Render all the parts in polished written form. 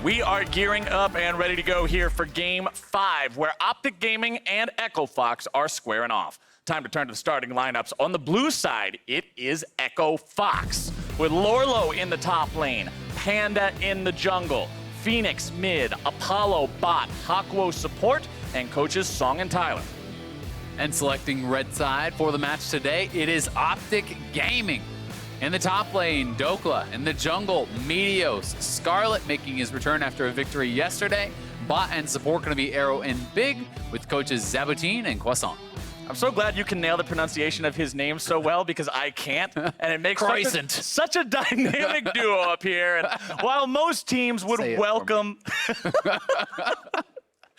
We are gearing up and ready to go here for Game 5, where OpTic Gaming and Echo Fox are squaring off. Time to turn to the starting lineups. On the blue side, it is Echo Fox, with Lourlo in the top lane, Panda in the jungle, Fenix mid, Apollo bot, Hakuho support, and coaches Song and Tyler. And selecting red side for the match today, it is OpTic Gaming. In the top lane, Dhokla. In the jungle, Meteos. Scarlet making his return after a victory yesterday. Bot and support going to be Arrow and Big, with coaches Zaboutine and Croissant. I'm so glad you can nail the pronunciation of his name so well, because I can't, and it makes such a dynamic duo up here. And while most teams would welcome...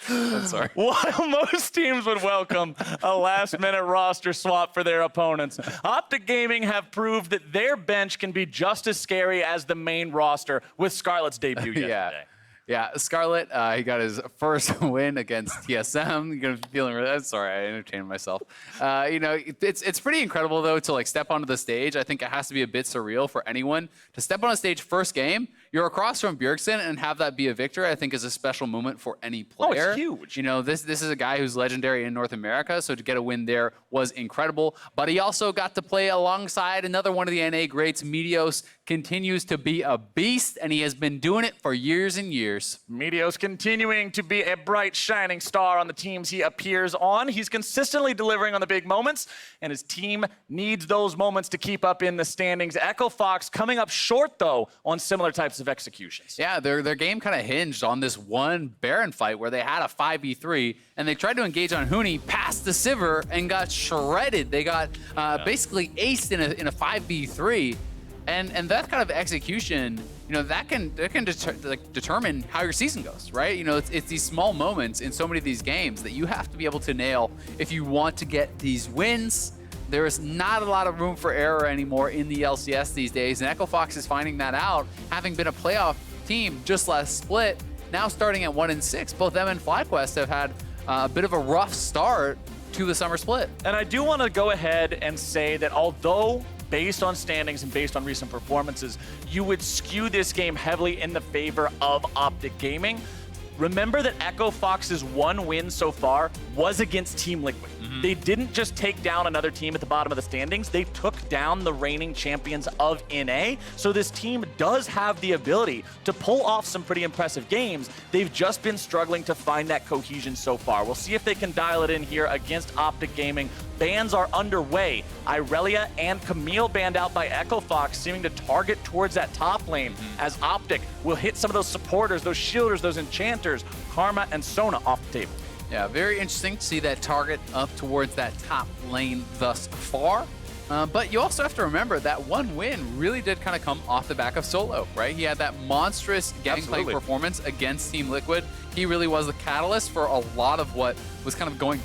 I'm sorry. While most teams would welcome a last-minute roster swap for their opponents, OpTic Gaming have proved that their bench can be just as scary as the main roster with Scarlet's debut yesterday. Yeah, Scarlet, he got his first win against TSM. You're gonna be feeling really, sorry, I entertained myself. You know, it's pretty incredible though to like step onto the stage. I think it has to be a bit surreal for anyone to step on a stage first game. You're across from Bjergsen and have that be a victory, I think is a special moment for any player. Oh, it's huge. You know, this is a guy who's legendary in North America, so to get a win there was incredible. But he also got to play alongside another one of the NA greats. Meteos continues to be a beast, and he has been doing it for years and years. Meteos continuing to be a bright, shining star on the teams he appears on. He's consistently delivering on the big moments, and his team needs those moments to keep up in the standings. Echo Fox coming up short, though, on similar types of executions. Yeah, their game kind of hinged on this one Baron fight where they had a 5v3, and they tried to engage on Huni past the Sivir and got shredded. They got basically aced in a 5v3. And that kind of execution, you know, that can determine how your season goes, right? You know, it's these small moments in so many of these games that you have to be able to nail if you want to get these wins. There is not a lot of room for error anymore in the LCS these days, and Echo Fox is finding that out, having been a playoff team just last split, now starting at 1-6. Both them and FlyQuest have had a bit of a rough start to the summer split. And I do want to go ahead and say that although based on standings and based on recent performances, you would skew this game heavily in the favor of OpTic Gaming, remember that Echo Fox's one win so far was against Team Liquid. They didn't just take down another team at the bottom of the standings, they took down the reigning champions of NA. So this team does have the ability to pull off some pretty impressive games. They've just been struggling to find that cohesion so far. We'll see if they can dial it in here against OpTic Gaming. Bans are underway. Irelia and Camille banned out by Echo Fox, seeming to target towards that top lane, as OpTic will hit some of those supporters, those shielders, those enchanters, Karma and Sona off the table. Yeah, very interesting to see that target up towards that top lane thus far. But you also have to remember that one win really did kind of come off the back of Solo, right? He had that monstrous gangplank performance against Team Liquid. He really was the catalyst for a lot of what was kind of going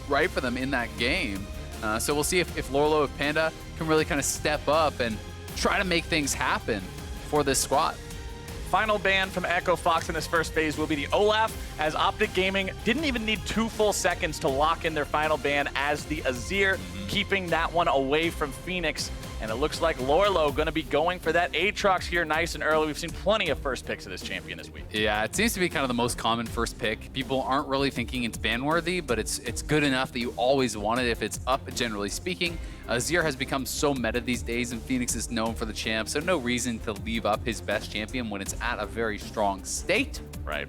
right for them in that game. So we'll see if Lourlo, if Panda can really kind of step up and try to make things happen for this squad. Final ban from Echo Fox in this first phase will be the Olaf, as OpTic Gaming didn't even need 2 full seconds to lock in their final ban as the Azir, keeping that one away from Fenix. And it looks like Lourlo going to be going for that Aatrox here nice and early. We've seen plenty of first picks of this champion this week. Yeah, it seems to be kind of the most common first pick. People aren't really thinking it's ban-worthy, but it's good enough that you always want it if it's up, generally speaking. Azir has become so meta these days, and Fenix is known for the champ, so no reason to leave up his best champion when it's at a very strong state. Right.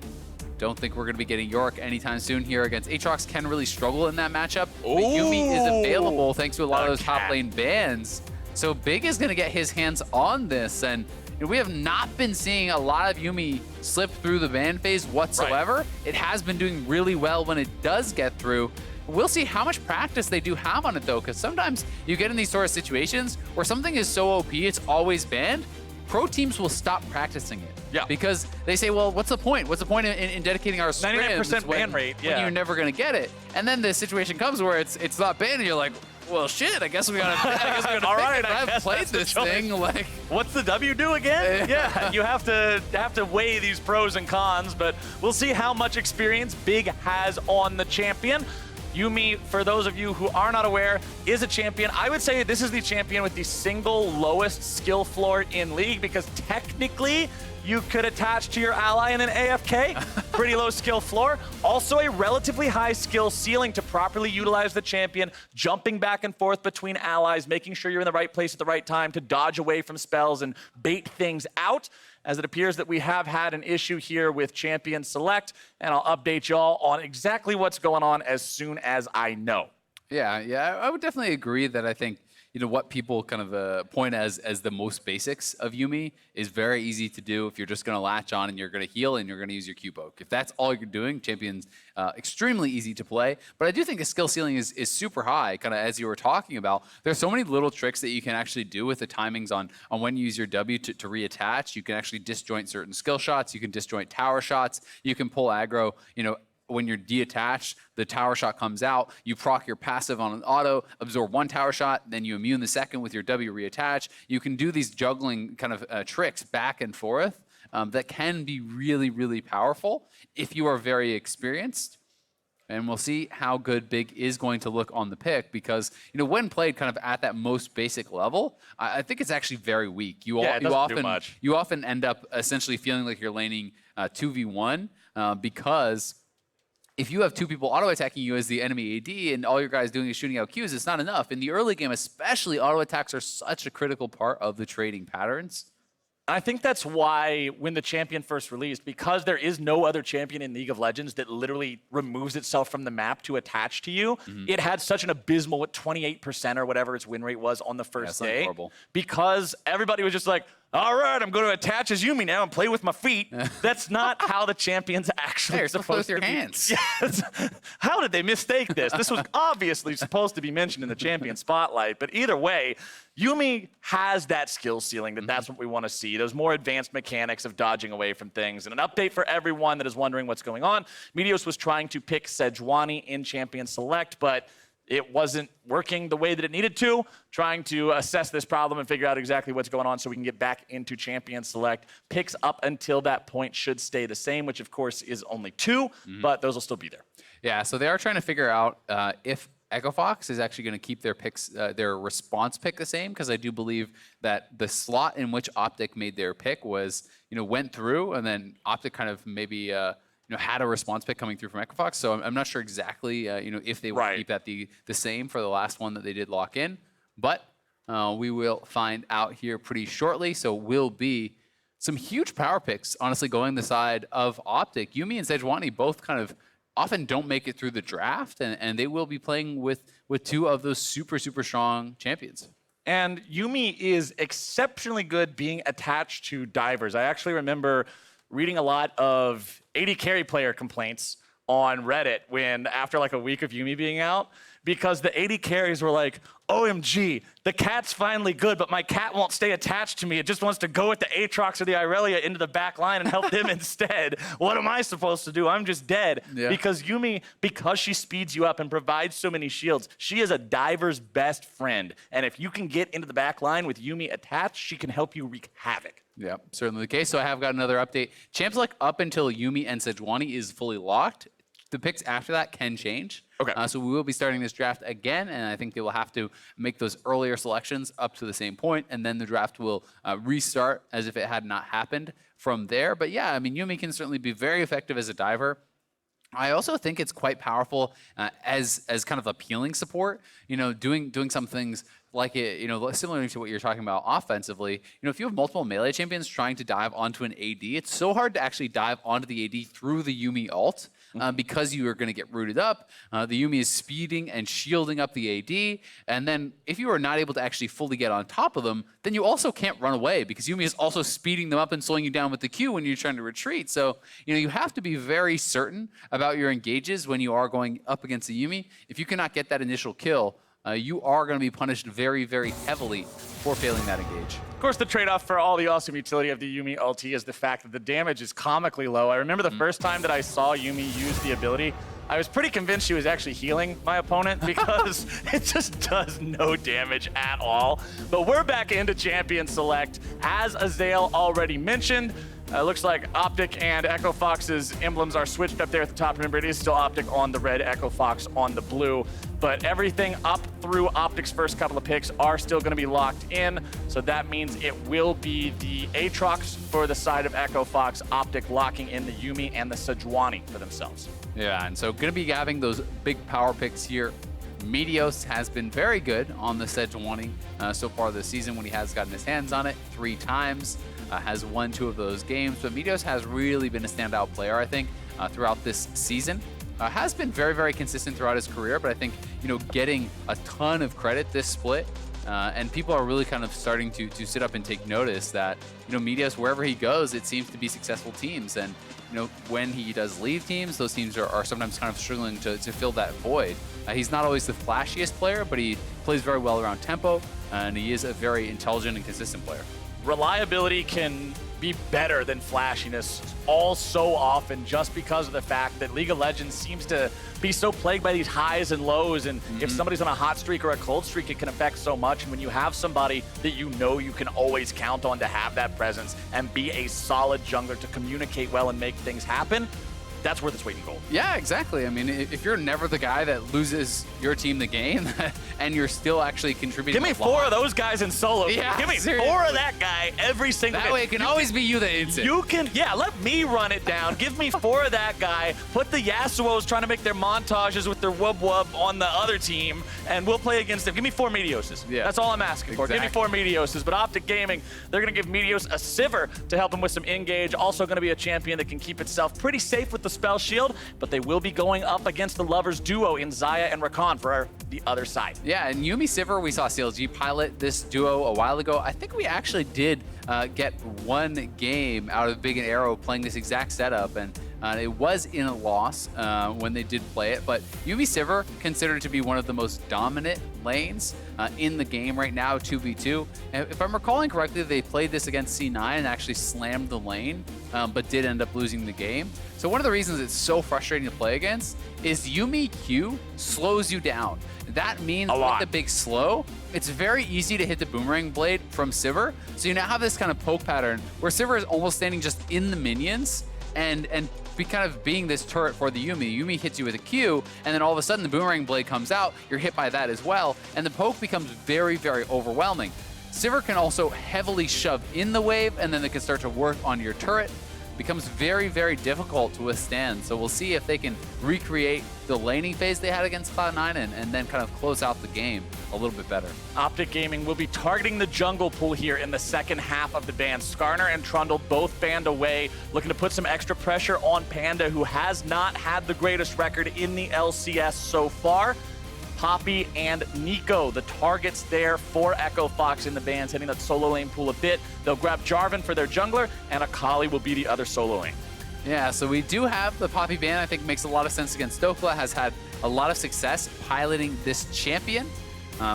Don't think we're going to be getting Yorick anytime soon here against Aatrox. Can really struggle in that matchup. But Yuumi is available thanks to a lot of those top lane bans. So Big is going to get his hands on this, and we have not been seeing a lot of Yuumi slip through the ban phase whatsoever. Right. It has been doing really well when it does get through. We'll see how much practice they do have on it, though, because sometimes you get in these sort of situations where something is so OP, it's always banned. Pro teams will stop practicing it. Yeah. Because they say, well, what's the point? What's the point in dedicating our scrims 99% ban rate, when you're never going to get it? And then the situation comes where it's not banned, and you're like, well, shit, I guess we're gonna all right, I've played this thing. Like, what's the W do again? Yeah, you have to weigh these pros and cons, but we'll see how much experience Big has on the champion. Yuumi, for those of you who are not aware, is a champion. I would say this is the champion with the single lowest skill floor in League, because technically you could attach to your ally in an AFK. Pretty low skill floor. Also a relatively high skill ceiling to properly utilize the champion, jumping back and forth between allies, making sure you're in the right place at the right time to dodge away from spells and bait things out. As it appears that we have had an issue here with Champion Select, and I'll update y'all on exactly what's going on as soon as I know. Yeah, I would definitely agree that I think, you know, what people kind of point as the most basics of Yuumi is very easy to do if you're just going to latch on and you're going to heal and you're going to use your Q poke. If that's all you're doing, Champion's extremely easy to play. But I do think the skill ceiling is super high, kind of as you were talking about. There's so many little tricks that you can actually do with the timings on when you use your W to reattach. You can actually disjoint certain skill shots. You can disjoint tower shots. You can pull aggro, you know, when you're detached, the tower shot comes out, you proc your passive on an auto, absorb one tower shot, then you immune the second with your W reattach. You can do these juggling kind of tricks back and forth that can be really, really powerful if you are very experienced. And we'll see how good Big is going to look on the pick, because, you know, when played kind of at that most basic level, I think it's actually very weak. You often end up essentially feeling like you're laning 2v1 because if you have two people auto-attacking you as the enemy AD and all your guys doing is shooting out Qs, it's not enough. In the early game especially, auto-attacks are such a critical part of the trading patterns. I think that's why when the champion first released, because there is no other champion in League of Legends that literally removes itself from the map to attach to you, it had such an abysmal 28% or whatever its win rate was on the first day. Horrible. Because everybody was just like, all right, I'm going to attach as Yuumi now and play with my feet. That's not how the champion's actually supposed to be. With your hands. Yes. How did they mistake this? This was obviously supposed to be mentioned in the champion spotlight, but either way, Yuumi has that skill ceiling that's what we want to see. Those more advanced mechanics of dodging away from things. And an update for everyone that is wondering what's going on. Meteos was trying to pick Sejuani in Champion Select, but it wasn't working the way that it needed to. Trying to assess this problem and figure out exactly what's going on so we can get back into Champion Select. Picks up until that point should stay the same, which of course is only 2, but those will still be there. Yeah, so they are trying to figure out if Echo Fox is actually going to keep their picks, their response pick the same, because I do believe that the slot in which OpTic made their pick was, you know, went through, and then OpTic kind of maybe you know, had a response pick coming through from Echo Fox. So I'm not sure exactly you know, if they will keep that the same for the last one that they did lock in, but we will find out here pretty shortly. So will be some huge power picks, honestly, going the side of OpTic. Yuumi and Sejuani both kind of often don't make it through the draft, and they will be playing with 2 of those super, super strong champions. And Yuumi is exceptionally good being attached to divers. I actually remember reading a lot of AD carry player complaints on Reddit when after like a week of Yuumi being out, because the AD carries were like, OMG, the cat's finally good, but my cat won't stay attached to me. It just wants to go with the Aatrox or the Irelia into the back line and help them instead. What am I supposed to do? I'm just dead. Yeah. Because Yuumi, because she speeds you up and provides so many shields, she is a diver's best friend. And if you can get into the back line with Yuumi attached, she can help you wreak havoc. Yeah, certainly the case. So I have got another update. Champs Select up until Yuumi and Sejuani is fully locked. The picks after that can change. Okay. So we will be starting this draft again, and I think they will have to make those earlier selections up to the same point, and then the draft will restart as if it had not happened from there. But yeah, I mean, Yuumi can certainly be very effective as a diver. I also think it's quite powerful as kind of appealing support. You know, doing some things like it, you know, similar to what you're talking about offensively. You know, if you have multiple melee champions trying to dive onto an AD, it's so hard to actually dive onto the AD through the Yuumi ult. Because you are going to get rooted up. The Yuumi is speeding and shielding up the AD. And then if you are not able to actually fully get on top of them, then you also can't run away because Yuumi is also speeding them up and slowing you down with the Q when you're trying to retreat. So, you know, you have to be very certain about your engages when you are going up against the Yuumi. If you cannot get that initial kill, you are going to be punished very, very heavily for failing that engage. Of course, the trade-off for all the awesome utility of the Yuumi ulti is the fact that the damage is comically low. I remember the first time that I saw Yuumi use the ability, I was pretty convinced she was actually healing my opponent because it just does no damage at all. But we're back into Champion Select. As Azael already mentioned, Looks like OpTic and Echo Fox's emblems are switched up there at the top. Remember, it is still OpTic on the red, Echo Fox on the blue. But everything up through OpTic's first couple of picks are still going to be locked in. So that means it will be the Aatrox for the side of Echo Fox, OpTic locking in the Yuumi and the Sejuani for themselves. Yeah, and so going to be having those big power picks here. Meteos has been very good on the Sejuani so far this season when he has gotten his hands on it 3 times. Has won 2 of those games, but Meteos has really been a standout player, I think, throughout this season. Has been very, very consistent throughout his career, but I think, getting a ton of credit this split, and people are really kind of starting to sit up and take notice that, Meteos, wherever he goes, it seems to be successful teams. And, when he does leave teams, those teams are sometimes kind of struggling to fill that void. He's not always the flashiest player, but he plays very well around tempo, and he is a very intelligent and consistent player. Reliability can be better than flashiness all so often just because of the fact that League of Legends seems to be so plagued by these highs and lows, and if somebody's on a hot streak or a cold streak, it can affect so much. And when you have somebody that you can always count on to have that presence and be a solid jungler to communicate well and make things happen, that's worth its weight in gold. Yeah, exactly. I mean, if you're never the guy that loses your team the game and you're still actually contributing. Give me 4 of those guys in solo. Yeah, give me seriously. 4 of that guy every single That day. way it can always be you that hits it. Yeah, let me run it down. Give me 4 of that guy. Put the Yasuos trying to make their montages with their wub on the other team, and we'll play against them. Give me 4 Meteoses. Yeah. That's all I'm asking for. Give me 4 Meteoses. But OpTic Gaming, they're going to give Meteos a Sivir to help him with some engage. Also going to be a champion that can keep itself pretty safe with the spell shield, but they will be going up against the Lovers duo in Xayah and Rakan for the other side. Yeah, and Yuumi Sivir, we saw CLG pilot this duo a while ago. I think we actually did get 1 game out of Big and Arrow playing this exact setup, and it was in a loss when they did play it. But Yuumi Sivir considered to be one of the most dominant lanes in the game right now, 2v2. And if I'm recalling correctly, they played this against C9 and actually slammed the lane, but did end up losing the game. So one of the reasons it's so frustrating to play against is Yuumi Q slows you down. That means with the big slow, it's very easy to hit the boomerang blade from Sivir. So you now have this kind of poke pattern where Sivir is almost standing just in the minions and be kind of being this turret for the Yuumi. Yuumi hits you with a Q, and then all of a sudden the boomerang blade comes out, you're hit by that as well, and the poke becomes very, very overwhelming. Sivir can also heavily shove in the wave, and then they can start to work on your turret. Becomes very, very difficult to withstand. So we'll see if they can recreate the laning phase they had against Cloud9 and then kind of close out the game a little bit better. OpTic Gaming will be targeting the jungle pool here in the second half of the ban. Skarner and Trundle both banned away, looking to put some extra pressure on Panda, who has not had the greatest record in the LCS so far. Poppy and Nico, the targets there for Echo Fox in the bans, hitting that solo lane pool a bit. They'll grab Jarvan for their jungler, and Akali will be the other solo lane. Yeah, so we do have the Poppy ban. I think makes a lot of sense against Dhokla, has had a lot of success piloting this champion.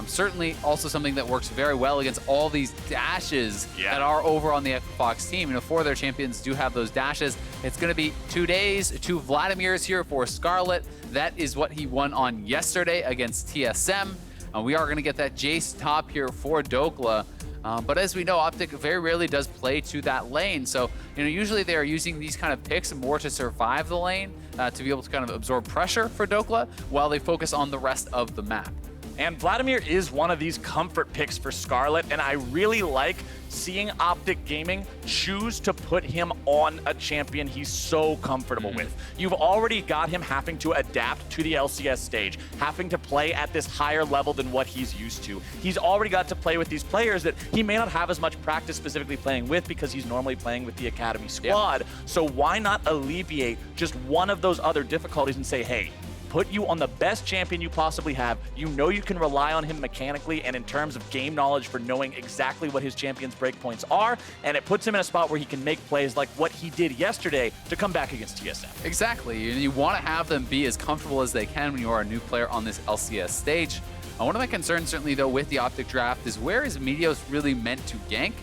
Certainly also something that works very well against all these dashes that are over on the Echo Fox team. 4 of their champions do have those dashes. It's going to be 2 days, 2 Vladimirs here for Scarlet. That is what he won on yesterday against TSM. We are going to get that Jayce top here for Dhokla. But as we know, OpTic very rarely does play to that lane. So, usually they are using these kind of picks more to survive the lane, to be able to kind of absorb pressure for Dhokla while they focus on the rest of the map. And Vladimir is one of these comfort picks for Scarlet, and I really like seeing OpTic Gaming choose to put him on a champion he's so comfortable with. You've already got him having to adapt to the LCS stage, having to play at this higher level than what he's used to. He's already got to play with these players that he may not have as much practice specifically playing with because he's normally playing with the Academy squad. So why not alleviate just one of those other difficulties and say, hey, put you on the best champion you possibly have. You can rely on him mechanically and in terms of game knowledge for knowing exactly what his champion's breakpoints are, and it puts him in a spot where he can make plays like what he did yesterday to come back against TSM. Exactly. You want to have them be as comfortable as they can when you are a new player on this LCS stage. One of my concerns certainly though with the OpTic draft is where is Meteos really meant to gank?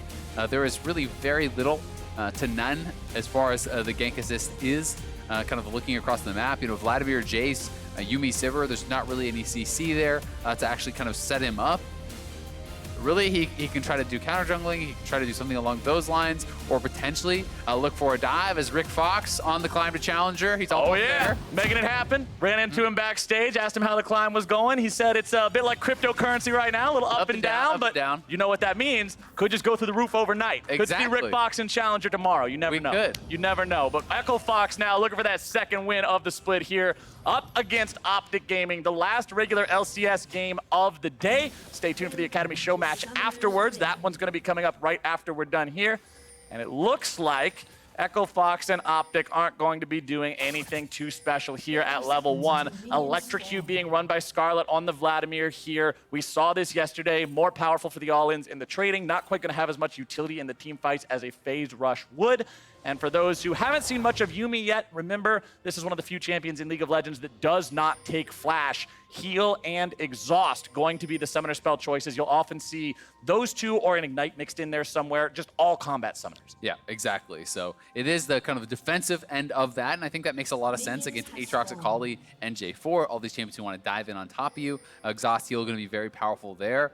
There is really very little to none as far as the gank assist is. Kind of looking across the map, Vladimir, Jayce, Yuumi Sivir, there's not really any CC there to actually kind of set him up. Really, he can try to do counter jungling, he can try to do something along those lines, or potentially look for a dive as Rick Fox on the climb to Challenger. He's all there. Making it happen. Ran into him backstage, asked him how the climb was going. He said it's a bit like cryptocurrency right now, a little up and down, but you know what that means. Could just go through the roof overnight. Exactly. Could see Rick Fox in Challenger tomorrow. You never know. Could. You never know. But Echo Fox now looking for that second win of the split here up against OpTic Gaming, the last regular LCS game of the day. Stay tuned for the Academy Show match afterwards. That one's going to be coming up right after we're done here. And it looks like Echo Fox and OpTic aren't going to be doing anything too special here at level 1. Electrocute being run by Scarlet on the Vladimir here. We saw this yesterday. More powerful for the all-ins in the trading. Not quite going to have as much utility in the team fights as a phased rush would. And for those who haven't seen much of Yuumi yet, remember, this is one of the few champions in League of Legends that does not take Flash. Heal and Exhaust going to be the summoner spell choices. You'll often see those two or an Ignite mixed in there somewhere, just all combat summoners. Yeah, exactly. So it is the kind of defensive end of that, and I think that makes a lot of sense against Aatrox, Akali, and J4, all these champions who want to dive in on top of you. Exhaust Heal going to be very powerful there.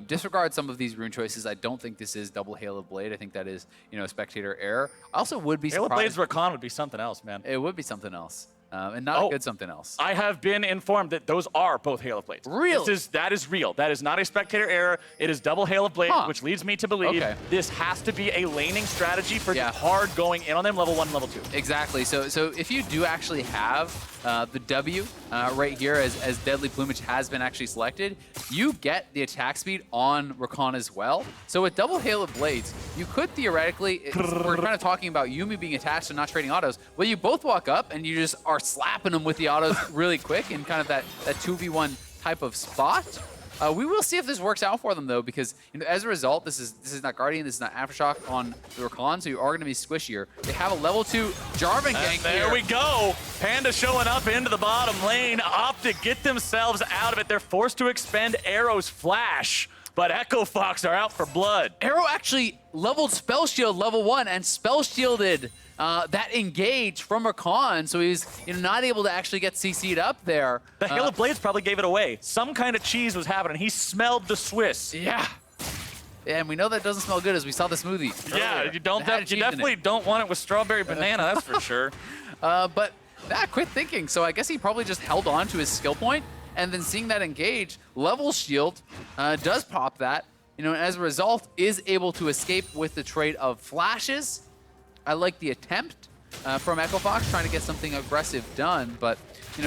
Disregard some of these rune choices. I don't think this is double Halo Blade. I think that is, a spectator error. I also would be surprised. Halo Blade's Rakan would be something else, man. It would be something else. And not a good something else. I have been informed that those are both Halo Blades. Really? That is real. That is not a spectator error. It is double Halo Blade, which leads me to believe this has to be a laning strategy for hard going in on them, level 1 and level 2. Exactly. So if you do actually have the W right here as Deadly Plumage has been actually selected, you get the attack speed on Rakan as well. So with double Halo Blades, you could theoretically, we're kind of talking about Yuumi being attached and not trading autos, well, you both walk up and you just are slapping them with the autos really quick in kind of that 2v1 type of spot. We will see if this works out for them, though, because as a result, this is not Guardian, this is not Aftershock on the Rakan, so you are going to be squishier. They have a level 2 Jarvan gank there we go. Panda showing up into the bottom lane. OpTic get themselves out of it. They're forced to expend Arrow's flash, but Echo Fox are out for blood. Arrow actually leveled Spell Shield level 1 and Spell Shielded that engage from Rakan, so he's not able to actually get CC'd up there. The Halo Blades probably gave it away. Some kind of cheese was happening. He smelled the Swiss. Yeah. And we know that doesn't smell good as we saw the smoothie earlier. Yeah, you definitely don't want it with strawberry banana, that's for sure. But quit thinking. So I guess he probably just held on to his skill point, and then seeing that engage, level shield does pop that. And as a result, is able to escape with the trade of flashes. I like the attempt from Echo Fox trying to get something aggressive done, but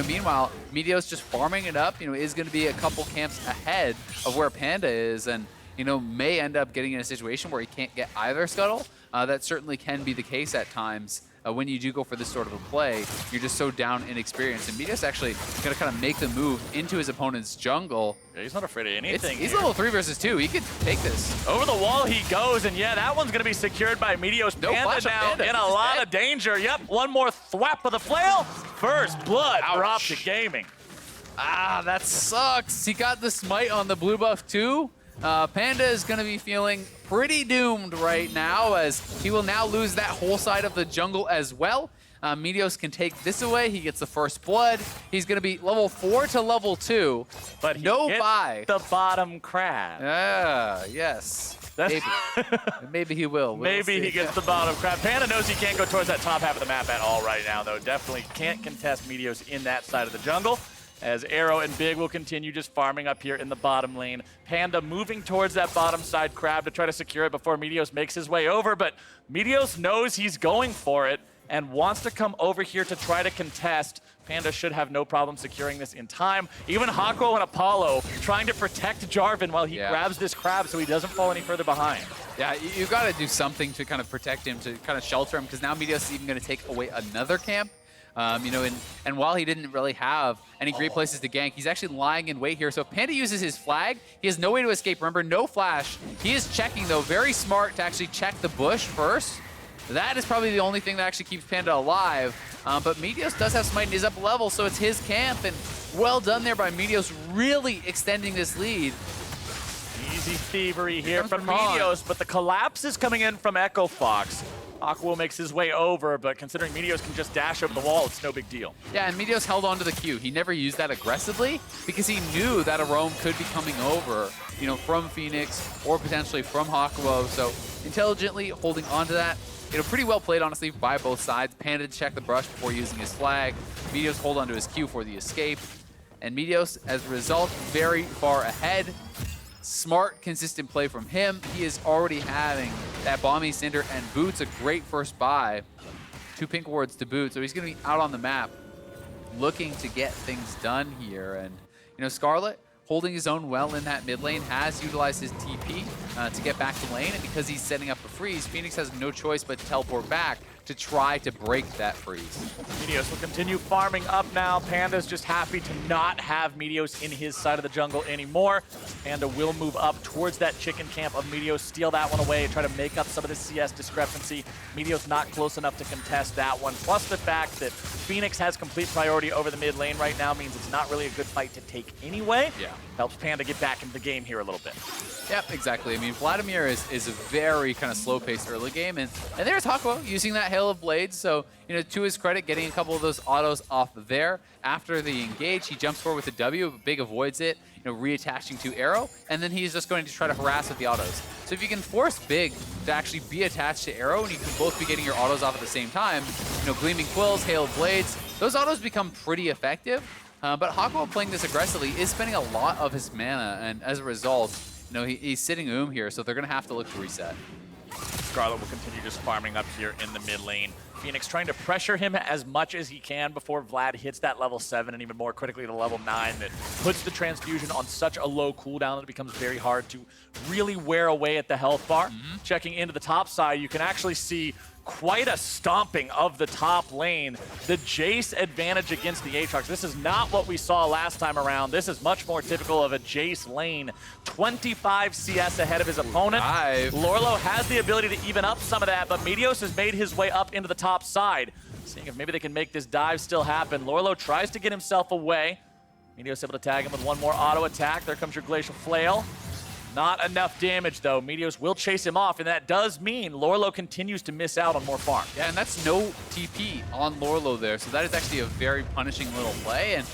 meanwhile, Meteos just farming it up. Is going to be a couple camps ahead of where Panda is, and may end up getting in a situation where he can't get either scuttle. That certainly can be the case at times. When you do go for this sort of a play, you're just so down in experience. And Meteos actually going to kind of make the move into his opponent's jungle. Yeah, he's not afraid of anything. He's level 3 versus 2. He could take this. Over the wall he goes, and yeah, that one's going to be secured by Meteos. Panda now in a lot of danger. Yep, one more thwap of the flail. First blood for OpTic Gaming. That sucks. He got the smite on the blue buff too. Panda is going to be feeling pretty doomed right now, as he will now lose that whole side of the jungle as well. Meteos can take this away. He gets the first blood. He's going to be level 4 to level 2, but no buy. The bottom crab. Yes. Maybe he will. Maybe he gets the bottom crab. Panda knows he can't go towards that top half of the map at all right now, though. Definitely can't contest Meteos in that side of the jungle, as Arrow and Big will continue just farming up here in the bottom lane. Panda moving towards that bottom side crab to try to secure it before Meteos makes his way over, but Meteos knows he's going for it and wants to come over here to try to contest. Panda should have no problem securing this in time. Even Hakuho and Apollo trying to protect Jarvan while he grabs this crab so he doesn't fall any further behind. Yeah, you got to do something to kind of protect him, to kind of shelter him, because now Meteos is even going to take away another camp. And while he didn't really have any great places to gank, he's actually lying in wait here. So if Panda uses his flag, he has no way to escape. Remember, no flash. He is checking, though, very smart to actually check the bush first. That is probably the only thing that actually keeps Panda alive. But Meteos does have smite and is up level, so it's his camp. And well done there by Meteos, really extending this lead. Easy thievery here from Meteos, but the collapse is coming in from Echo Fox. Hakuho makes his way over, but considering Meteos can just dash over the wall, it's no big deal. Yeah, and Meteos held on to the Q. He never used that aggressively because he knew that a roam could be coming over, from Fenix or potentially from Hakuho. So, intelligently holding on to that. Pretty well played, honestly, by both sides. Panda check the brush before using his flag. Meteos hold onto his Q for the escape. And Meteos, as a result, very far ahead. Smart, consistent play from him. He is already having that Bombing Cinder and Boots, a great first buy. 2 pink wards to boot, so he's going to be out on the map looking to get things done here. And, Scarlet, holding his own well in that mid lane, has utilized his TP to get back to lane, and because he's setting up a freeze, Fenix has no choice but to teleport back to try to break that freeze. Meteos will continue farming up now. Panda's just happy to not have Meteos in his side of the jungle anymore. Panda will move up towards that chicken camp of Meteos, steal that one away, try to make up some of the CS discrepancy. Meteos not close enough to contest that one. Plus the fact that Fenix has complete priority over the mid lane right now means it's not really a good fight to take anyway. Yeah. Helps Panda get back into the game here a little bit. Yep, exactly. I mean, Vladimir is a very kind of slow-paced early game, and there's Hakuho using that Hail of Blades. So, to his credit, getting a couple of those autos off there. After the engage, he jumps forward with the W, but Big avoids it, reattaching to Arrow, and then he's just going to try to harass with the autos. So if you can force Big to actually be attached to Arrow, and you can both be getting your autos off at the same time, Gleaming Quills, Hail of Blades, those autos become pretty effective. But Hakuho playing this aggressively is spending a lot of his mana, and as a result, he's sitting here, so they're going to have to look to reset. Scarlet will continue just farming up here in the mid lane. Fenix trying to pressure him as much as he can before Vlad hits that level 7 and even more critically the level 9 that puts the transfusion on such a low cooldown that it becomes very hard to really wear away at the health bar. Checking into the top side, you can actually see quite a stomping of the top lane. The Jayce advantage against the Aatrox. This is not what we saw last time around. This is much more typical of a Jayce lane. 25 CS ahead of his opponent. Lourlo has the ability to even up some of that, but Meteos has made his way up into the top side. Seeing if maybe they can make this dive still happen. Lourlo tries to get himself away. Meteos able to tag him with one more auto attack. There comes your Glacial Flail. Not enough damage, though. Meteos will chase him off, and that does mean Lourlo continues to miss out on more farm. Yeah, and that's no TP on Lourlo there, so that is actually a very punishing little play. And,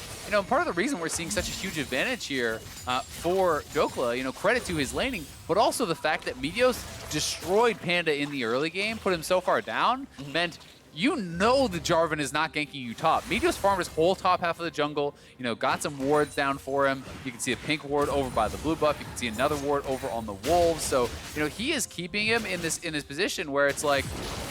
part of the reason we're seeing such a huge advantage here for Dhokla, credit to his laning, but also the fact that Meteos destroyed Panda in the early game, put him so far down, meant the Jarvan is not ganking you top. Meteos farmed his whole top half of the jungle, got some wards down for him. You can see a pink ward over by the blue buff. You can see another ward over on the wolves. So, he is keeping him in this position where it's like,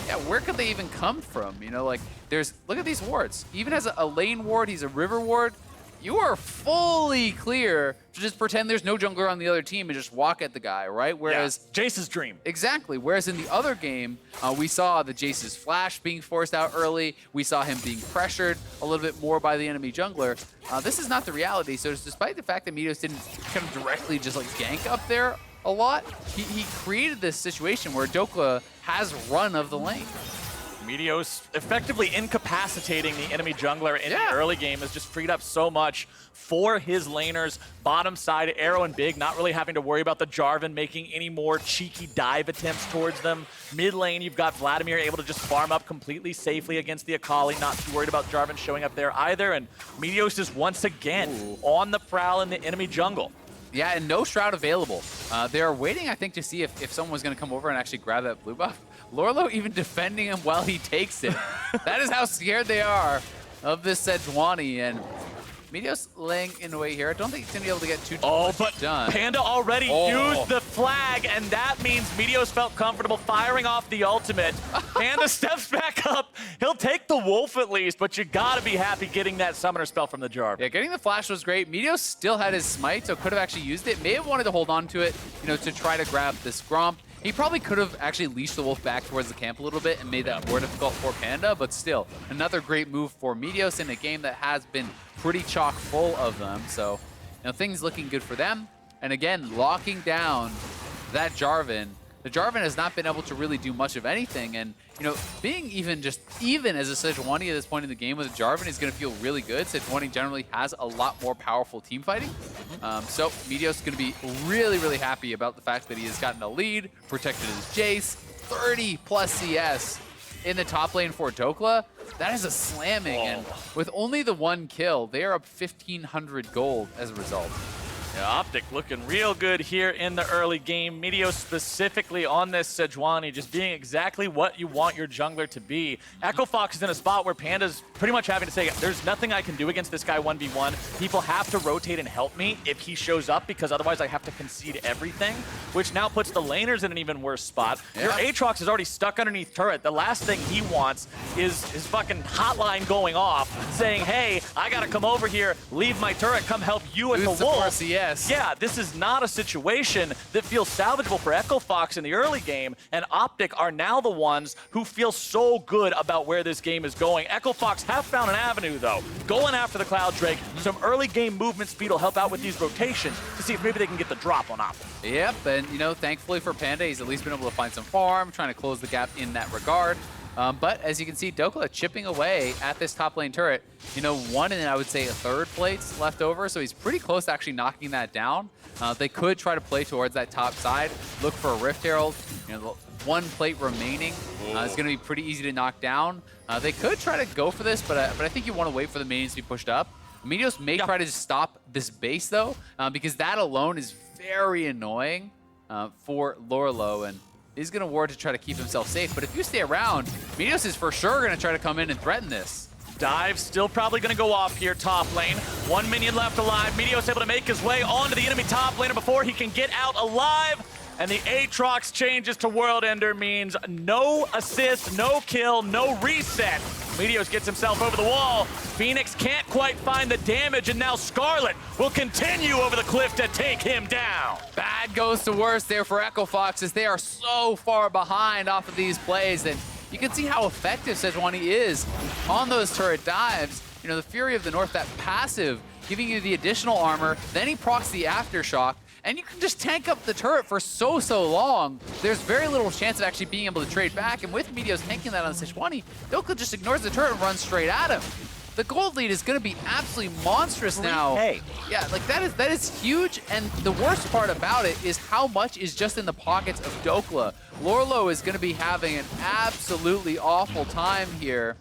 yeah, where could they even come from? Look at these wards. Even as a lane ward, he's a river ward. You are fully clear to just pretend there's no jungler on the other team and just walk at the guy, right? Whereas Jayce's dream. Exactly. Whereas in the other game, we saw the Jayce's flash being forced out early. We saw him being pressured a little bit more by the enemy jungler. This is not the reality. So despite the fact that Meteos didn't kind of directly just gank up there a lot, he created this situation where Dhokla has run of the lane. Meteos effectively incapacitating the enemy jungler in the early game has just freed up so much for his laners. Bottom side, Arrow and Big not really having to worry about the Jarvan making any more cheeky dive attempts towards them. Mid lane, you've got Vladimir able to just farm up completely safely against the Akali, not too worried about Jarvan showing up there either. And Meteos is once again on the prowl in the enemy jungle. Yeah, and no Shroud available. They're waiting, I think, to see if someone was going to come over and actually grab that blue buff. Lourlo even defending him while he takes it. That is how scared they are of this Sejuani. And Meteos laying in the way here. I don't think he's going to be able to get too much done. Panda already used the flag, and that means Meteos felt comfortable firing off the ultimate. Panda steps back up. He'll take the wolf at least, but you got to be happy getting that summoner spell from the Jarvan. Yeah, getting the flash was great. Meteos still had his smite, so could have actually used it. May have wanted to hold on to it, to try to grab this Gromp. He probably could have actually leashed the wolf back towards the camp a little bit and made that more difficult for Panda, but still, another great move for Meteos in a game that has been pretty chock full of them. So, things looking good for them. And again, locking down that Jarvan. The Jarvan has not been able to really do much of anything, and being even as a Sejuani at this point in the game with a Jarvan is going to feel really good. Sejuani generally has a lot more powerful team fighting. So Meteos is going to be really, really happy about the fact that he has gotten a lead, protected his Jayce, 30+ CS in the top lane for Dhokla. That is a slamming, and with only the one kill, they are up 1,500 gold as a result. Yeah, OpTic looking real good here in the early game. Meteos specifically on this Sejuani, just being exactly what you want your jungler to be. Echo Fox is in a spot where Panda's pretty much having to say, there's nothing I can do against this guy 1v1. People have to rotate and help me if he shows up, because otherwise I have to concede everything, which now puts the laners in an even worse spot. Yeah. Your Aatrox is already stuck underneath turret. The last thing he wants is his fucking hotline going off, saying, hey, I gotta come over here, leave my turret, come help you at the wolf. Yeah, this is not a situation that feels salvageable for Echo Fox in the early game, and OpTic are now the ones who feel so good about where this game is going. Echo Fox have found an avenue, though, going after the Cloud Drake. Some early game movement speed will help out with these rotations to see if maybe they can get the drop on OpTic. Yep, and you know, thankfully for Panda, he's at least been able to find some farm, trying to close the gap in that regard. But as you can see, Dhokla chipping away at this top lane turret. You know, 1 and I would say a third plates left over, so he's pretty close to actually knocking that down. They could try to play towards that top side, look for a Rift Herald. You know, 1 plate remaining is going to be pretty easy to knock down. They could try to go for this, but I think you want to wait for the minions to be pushed up. Meteos may try to just stop this base, though, because that alone is very annoying for Lourlo, and is going to ward to try to keep himself safe. But if you stay around, Meteos is for sure going to try to come in and threaten this. Dive still probably going to go off here top lane. 1 minion left alive. Meteos able to make his way onto the enemy top laner before he can get out alive. And the Aatrox changes to World Ender means no assist, no kill, no reset. Meteos gets himself over the wall. Fenix can't quite find the damage, and now Scarlet will continue over the cliff to take him down. Bad goes to worse there for Echo Fox, as they are so far behind off of these plays. And you can see how effective Sejuani is on those turret dives. You know, the Fury of the North, that passive, giving you the additional armor, then he procs the Aftershock, and you can just tank up the turret for so long. There's very little chance of actually being able to trade back, and with Meteos tanking that on Sejuani, Dhokla just ignores the turret and runs straight at him. The gold lead is going to be absolutely monstrous now. Yeah, like that is huge, and the worst part about it is how much is just in the pockets of Dhokla. Lourlo is going to be having an absolutely awful time here.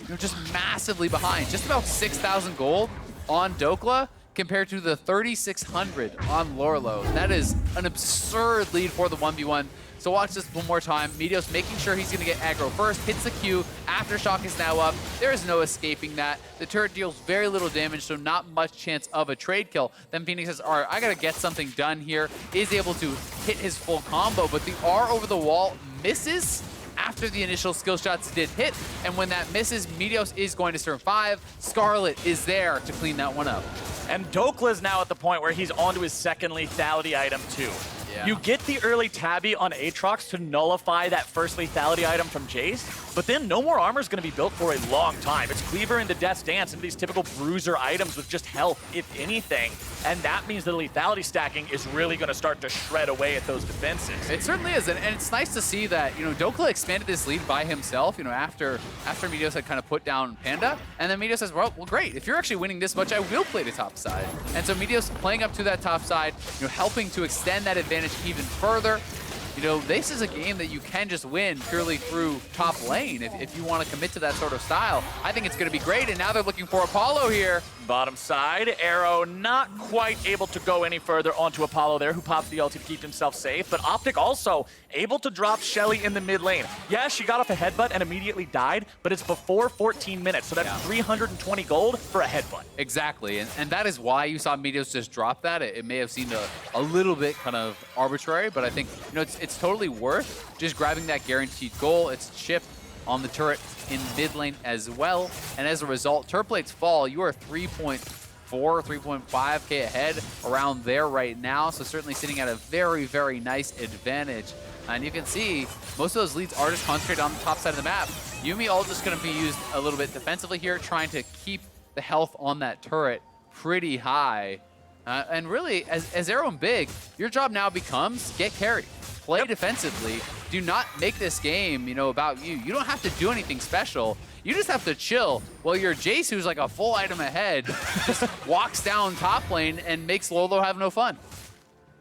You know, just massively behind. Just about 6,000 gold on Dhokla compared to the 3,600 on Lourlo. That is an absurd lead for the 1v1. So watch this one more time. Meteos making sure he's going to get aggro first, hits the Q, Aftershock is now up. There is no escaping that. The turret deals very little damage, so not much chance of a trade kill. Then Phoenix says, all right, I got to get something done here. Is able to hit his full combo, but the R over the wall misses after the initial skill shots did hit. And when that misses, Meteos is going to survive. Scarlet is there to clean that one up. And Dhokla is now at the point where he's onto his second lethality item too. Yeah. You get the early tabby on Aatrox to nullify that first lethality item from Jayce, but then no more armor is going to be built for a long time. It's Cleaver into Death's Dance and these typical bruiser items with just health, if anything. And that means the lethality stacking is really going to start to shred away at those defenses. It certainly is, and it's nice to see that, you know, Dhokla expanded this lead by himself, you know, after Meteos had kind of put down Panda, and then Meteos says, well, great, if you're actually winning this much, I will play the top side. And so Meteos playing up to that top side, you know, helping to extend that advantage even further. You know, this is a game that you can just win purely through top lane if you want to commit to that sort of style. I think it's going to be great, and now they're looking for Apollo here. Bottom side, Arrow not quite able to go any further onto Apollo there, who pops the ulti to keep himself safe, but OpTic also able to drop Shelly in the mid lane. Yeah, she got off a headbutt and immediately died, but it's before 14 minutes, so that's 320 gold for a headbutt. Exactly, and that is why you saw Meteos just drop that. It may have seemed a little bit kind of arbitrary, but I think, you know, it's totally worth just grabbing that guaranteed goal. It's chip on the turret in mid lane as well, and as a result, turret plates fall. You are 3.4, 3.5k ahead around there right now, so certainly sitting at a very nice advantage. And you can see most of those leads are just concentrated on the top side of the map. Yuumi all just going to be used a little bit defensively here, trying to keep the health on that turret pretty high. And really, as Arrow and Big, your job now becomes get carried. Play defensively. Do not make this game, you know, about you. You don't have to do anything special. You just have to chill while your Jayce, who's like a full item ahead, just walks down top lane and makes Lourlo have no fun.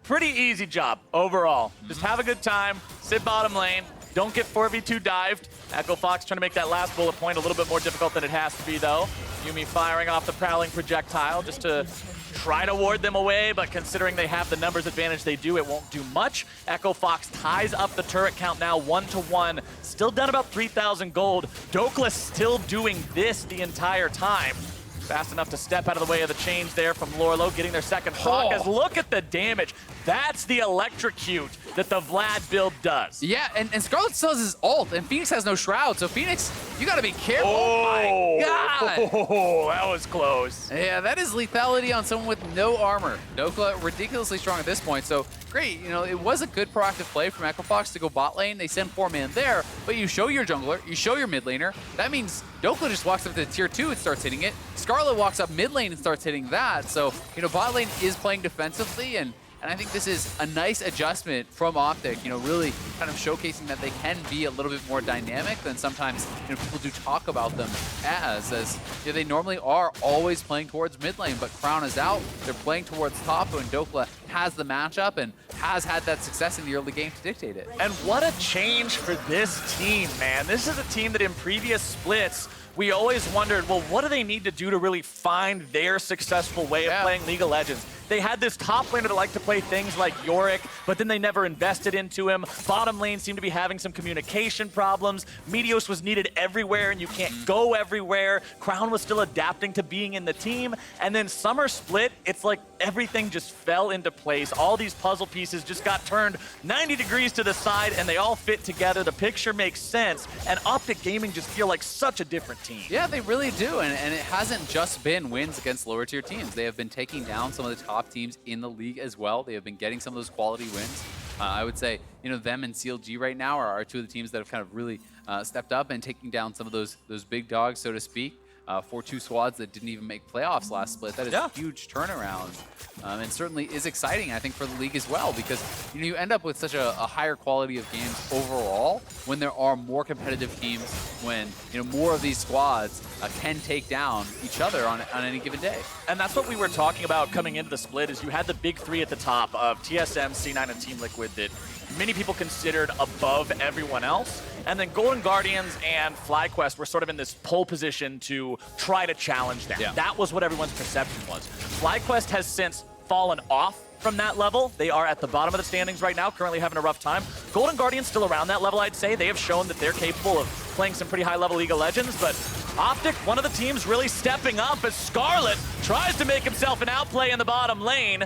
Pretty easy job overall. Just have a good time, sit bottom lane, don't get 4v2 dived. Echo Fox trying to make that last bullet point a little bit more difficult than it has to be, though. Yuumi firing off the Prowling projectile just to try to ward them away, but considering they have the numbers advantage they do, it won't do much. Echo Fox ties up the turret count now 1-1. Still down about 3,000 gold. Dhokla still doing this the entire time. Fast enough to step out of the way of the change there from Lourlo, getting their second proc. As look at the damage. That's the electrocute that the Vlad build does. Yeah, and Scarlet still has his ult, and Phoenix has no shroud. So Phoenix, you gotta be careful. Oh, my God. Oh, that was close. Yeah, that is lethality on someone with no armor. Dhokla ridiculously strong at this point, so great. You know, it was a good proactive play from Echo Fox to go bot lane. They send 4-man there, but you show your jungler, you show your mid laner. That means Dhokla just walks up to tier 2 and starts hitting it. Scarlet walks up mid lane and starts hitting that. So, you know, bot lane is playing defensively, and I think this is a nice adjustment from OpTic, you know, really kind of showcasing that they can be a little bit more dynamic than sometimes, you know, people do talk about them as you know, they normally are always playing towards mid lane, but Crown is out, they're playing towards top, and Dhokla has the matchup and has had that success in the early game to dictate it. And what a change for this team, man. This is a team that in previous splits, we always wondered, well, what do they need to do to really find their successful way of playing League of Legends? They had this top laner that liked to play things like Yorick, but then they never invested into him. Bottom lane seemed to be having some communication problems. Meteos was needed everywhere, and you can't go everywhere. Crown was still adapting to being in the team. And then Summer Split, it's like everything just fell into place. All these puzzle pieces just got turned 90 degrees to the side, and they all fit together. The picture makes sense, and OpTic Gaming just feel like such a different team. Yeah, they really do, and it hasn't just been wins against lower tier teams. They have been taking down some of the top teams in the league as well. They have been getting some of those quality wins. I would say, you know, them and CLG right now are two of the teams that have kind of really stepped up and taking down some of those big dogs, so to speak. For two squads that didn't even make playoffs last split. That is a huge turnaround, and certainly is exciting, I think, for the league as well, because you know, you end up with such a higher quality of games overall when there are more competitive teams, when you know more of these squads can take down each other on any given day. And that's what we were talking about coming into the split, is you had the big three at the top of TSM, C9, and Team Liquid that many people considered above everyone else. And then Golden Guardians and FlyQuest were sort of in this pole position to try to challenge them. Yeah. That was what everyone's perception was. FlyQuest has since fallen off from that level. They are at the bottom of the standings right now, currently having a rough time. Golden Guardians still around that level, I'd say. They have shown that they're capable of playing some pretty high-level League of Legends, but OpTic, one of the teams really stepping up as Scarlet tries to make himself an outplay in the bottom lane.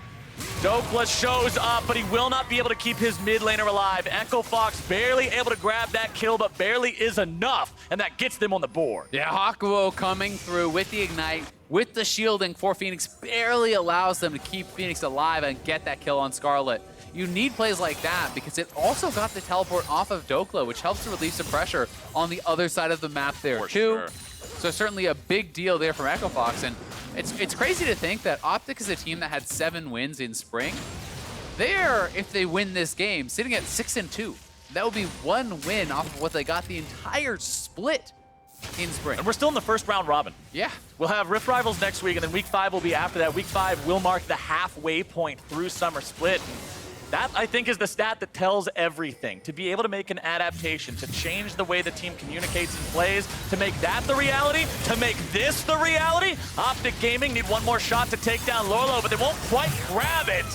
Dhokla shows up, but he will not be able to keep his mid laner alive. Echo Fox barely able to grab that kill, but barely is enough, and that gets them on the board. Yeah, Hakuho coming through with the Ignite, with the shielding for Phoenix, barely allows them to keep Phoenix alive and get that kill on Scarlet. You need plays like that because it also got the teleport off of Dhokla, which helps to relieve some pressure on the other side of the map there For too. sure. So certainly a big deal there from Echo Fox, and it's crazy to think that OpTic is a team that had 7 wins in spring. They're, if they win this game, sitting at 6-2. That would be 1 win off of what they got the entire split in spring. And we're still in the first round robin. Yeah. We'll have Rift Rivals next week, and then week 5 will be after that. Week 5 will mark the halfway point through Summer Split. That, I think, is the stat that tells everything. To be able to make an adaptation, to change the way the team communicates and plays, to make that the reality, to make this the reality. OpTic Gaming need one more shot to take down Lourlo, but they won't quite grab it.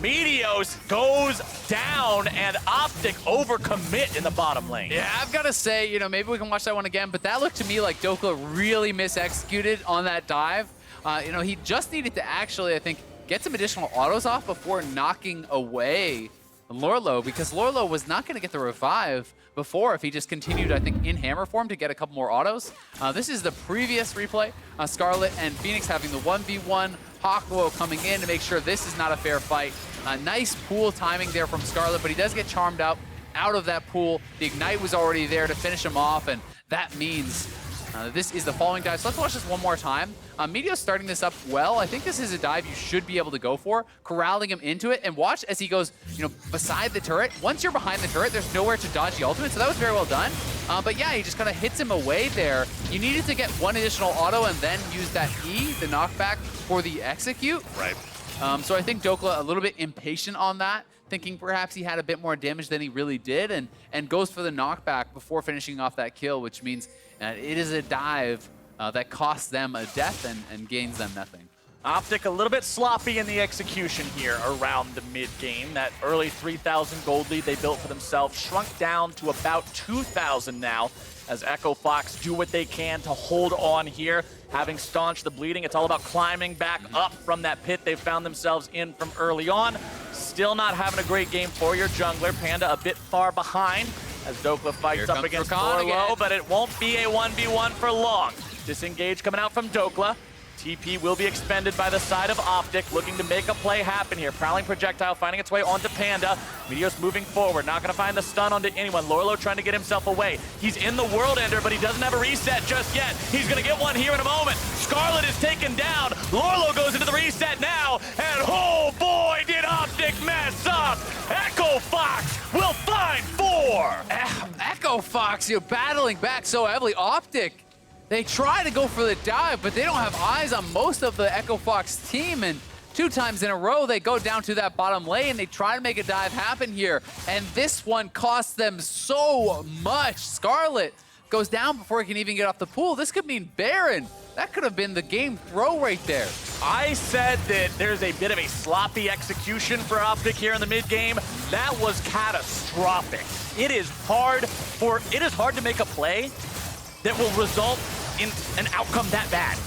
Meteos goes down, and OpTic overcommit in the bottom lane. Yeah, I've got to say, you know, maybe we can watch that one again, but that looked to me like Dhokla really misexecuted on that dive. You know, he just needed to actually, I think, get some additional autos off before knocking away Lourlo, because Lourlo was not going to get the revive before if he just continued, I think, in hammer form to get a couple more autos. This is the previous replay. Scarlet and Phoenix having the 1v1. Hakuho coming in to make sure this is not a fair fight. Nice pool timing there from Scarlet, but he does get charmed out of that pool. The Ignite was already there to finish him off, and that means this is the following dive. So let's watch this one more time. Meteos starting this up well. I think this is a dive you should be able to go for, corralling him into it, and watch as he goes, you know, beside the turret. Once you're behind the turret, there's nowhere to dodge the ultimate, so that was very well done. But yeah, he just kind of hits him away there. You needed to get 1 additional auto and then use that E, the knockback, for the execute. Right. So I think Dhokla a little bit impatient on that, thinking perhaps he had a bit more damage than he really did, and goes for the knockback before finishing off that kill, which means it is a dive that costs them a death and gains them nothing. OpTic a little bit sloppy in the execution here around the mid-game. That early 3,000 gold lead they built for themselves shrunk down to about 2,000 now as Echo Fox do what they can to hold on here. Having staunched the bleeding, it's all about climbing back up from that pit they found themselves in from early on. Still not having a great game for your jungler. Panda a bit far behind as Dhokla fights up against Lourlo, but it won't be a 1v1 for long. Disengage coming out from Dhokla. TP will be expended by the side of OpTic, looking to make a play happen here. Prowling projectile finding its way onto Panda. Meteos moving forward, not going to find the stun onto anyone. Lourlo trying to get himself away. He's in the world ender, but he doesn't have a reset just yet. He's going to get one here in a moment. Scarlet is taken down. Lourlo goes into the reset now, and oh boy, did OpTic mess up. Echo Fox will find 4. Echo Fox, you're battling back so heavily. OpTic, they try to go for the dive, but they don't have eyes on most of the Echo Fox team, and 2 times in a row they go down to that bottom lane. They try to make a dive happen here, and this one costs them so much. Scarlet goes down before he can even get off the pool. This could mean Baron. That could have been the game throw right there. I said that there's a bit of a sloppy execution for OpTic here in the mid game. That was catastrophic. It is hard to make a play that will result in an outcome that bad.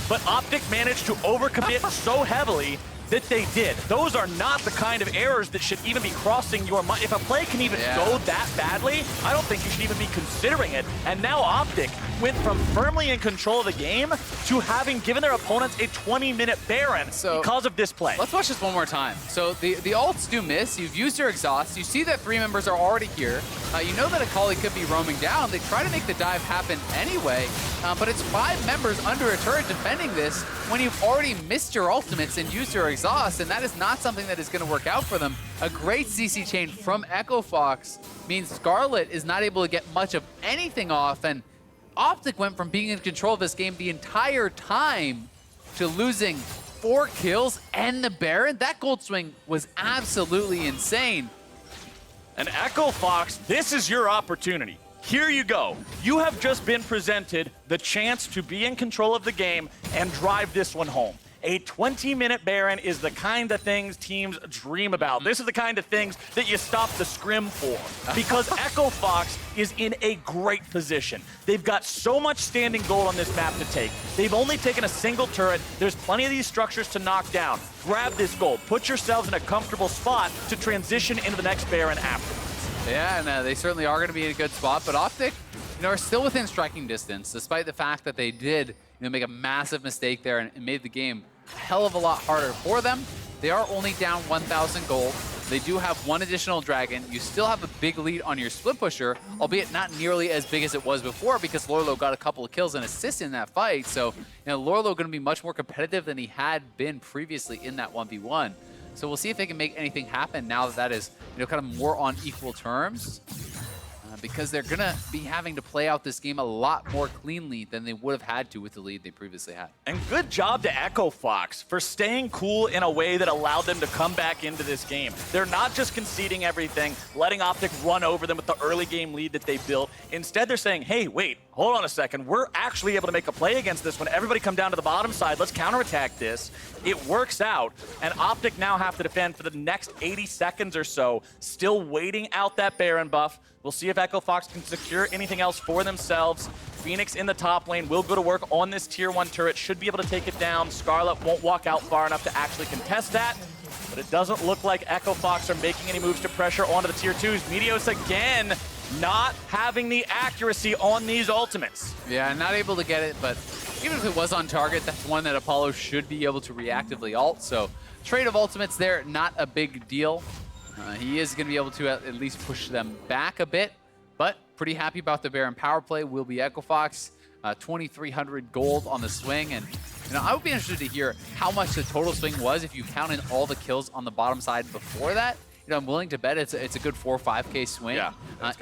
But OpTic managed to overcommit so heavily that they did. Those are not the kind of errors that should even be crossing your mind. If a play can even go that badly, I don't think you should even be considering it. And now OpTic went from firmly in control of the game to having given their opponents a 20-minute Baron because of this play. Let's watch this one more time. So the ults do miss. You've used your exhaust. You see that 3 members are already here. You know that Akali could be roaming down. They try to make the dive happen anyway, but it's 5 members under a turret defending this when you've already missed your ultimates and used your exhaust, and that is not something that is going to work out for them. A great CC chain from Echo Fox means Scarlet is not able to get much of anything off, and OpTic went from being in control of this game the entire time to losing 4 kills and the Baron. That gold swing was absolutely insane. And Echo Fox, this is your opportunity. Here you go. You have just been presented the chance to be in control of the game and drive this one home. A 20-minute Baron is the kind of things teams dream about. This is the kind of things that you stop the scrim for, because Echo Fox is in a great position. They've got so much standing gold on this map to take. They've only taken a single turret. There's plenty of these structures to knock down. Grab this gold. Put yourselves in a comfortable spot to transition into the next Baron afterwards. Yeah, and they certainly are going to be in a good spot, but OpTic, are still within striking distance, despite the fact that they did, make a massive mistake there and made the game a hell of a lot harder for them. They are only down 1,000 gold. They do have 1 additional dragon. You still have a big lead on your split pusher, albeit not nearly as big as it was before because Lourlo got a couple of kills and assists in that fight. So, Lourlo going to be much more competitive than he had been previously in that 1v1. So we'll see if they can make anything happen now that that is, kind of more on equal terms. Because they're going to be having to play out this game a lot more cleanly than they would have had to with the lead they previously had. And good job to Echo Fox for staying cool in a way that allowed them to come back into this game. They're not just conceding everything, letting OpTic run over them with the early game lead that they built. Instead, they're saying, hey, wait, hold on a second. We're actually able to make a play against this one. Everybody come down to the bottom side. Let's counterattack this. It works out, and OpTic now have to defend for the next 80 seconds or so, still waiting out that Baron buff. We'll see if Echo Fox can secure anything else for themselves. Fenix in the top lane will go to work on this tier 1 turret, should be able to take it down. Scarlet won't walk out far enough to actually contest that, but it doesn't look like Echo Fox are making any moves to pressure onto the tier 2s. Meteos again not having the accuracy on these ultimates. Yeah, not able to get it, but even if it was on target, that's one that Apollo should be able to reactively ult. So trade of ultimates there, not a big deal. He is going to be able to at least push them back a bit, but pretty happy about the Baron power play. Will be Echo Fox, 2,300 gold on the swing, and I would be interested to hear how much the total swing was if you counted all the kills on the bottom side before that. I'm willing to bet it's a good 4 or 5K swing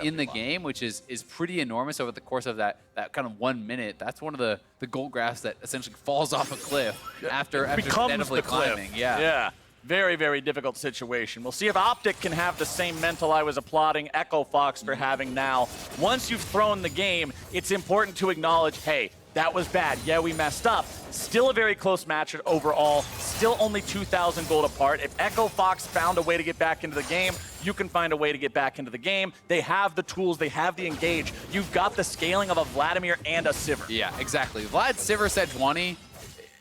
in the game, which is pretty enormous over the course of that kind of 1 minute. That's one of the gold graphs that essentially falls off a cliff after steadily climbing. Yeah. Very, very difficult situation. We'll see if OpTic can have the same mental I was applauding Echo Fox for having now. Once you've thrown the game, it's important to acknowledge, hey, That was bad. Yeah, we messed up. Still a very close match overall. Still only 2,000 gold apart. If Echo Fox found a way to get back into the game, you can find a way to get back into the game. They have the tools. They have the engage. You've got the scaling of a Vladimir and a Sivir. Yeah, exactly. Vlad, Sivir, Sejuani.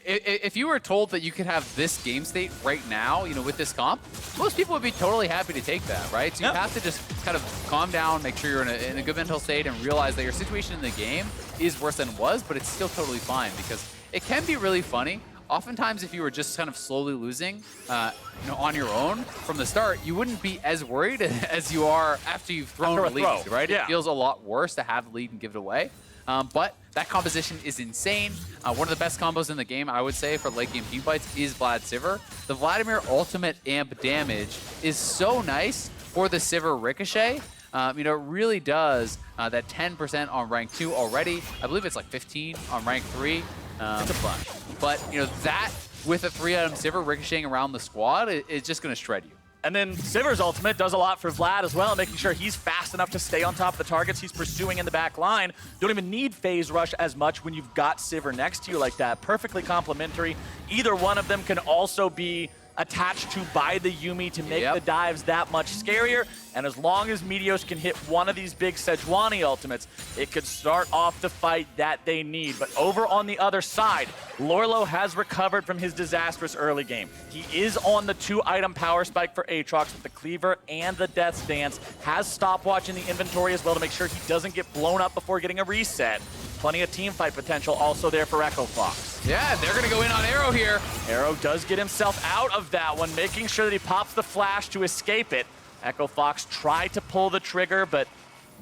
If you were told that you could have this game state right now, with this comp, most people would be totally happy to take that, right? So you have to just kind of calm down, make sure you're in a good mental state, and realize that your situation in the game is worse than it was, but it's still totally fine because it can be really funny. Oftentimes, if you were just kind of slowly losing, on your own from the start, you wouldn't be as worried as you are after you've thrown a lead, right? Yeah. It feels a lot worse to have the lead and give it away. But that composition is insane. One of the best combos in the game, I would say, for late game team fights is Vlad Sivir. The Vladimir ultimate amp damage is so nice for the Sivir ricochet. It really does that 10% on rank 2 already. I believe it's like 15 on rank 3. It's a bunch. But, that with a 3-item Sivir ricocheting around the squad is just going to shred you. And then Sivir's ultimate does a lot for Vlad as well, making sure he's fast enough to stay on top of the targets he's pursuing in the back line. Don't even need phase rush as much when you've got Sivir next to you like that. Perfectly complementary. Either one of them can also be attached to by the Yuumi to make the dives that much scarier. And as long as Meteos can hit one of these big Sejuani ultimates, it could start off the fight that they need. But over on the other side, Lourlo has recovered from his disastrous early game. He is on the 2-item power spike for Aatrox with the Cleaver and the Death's Dance. Has stopwatch in the inventory as well to make sure he doesn't get blown up before getting a reset. Plenty of team fight potential also there for Echo Fox. Yeah, they're going to go in on Arrow here. Arrow does get himself out of that one, making sure that he pops the flash to escape it. Echo Fox tried to pull the trigger, but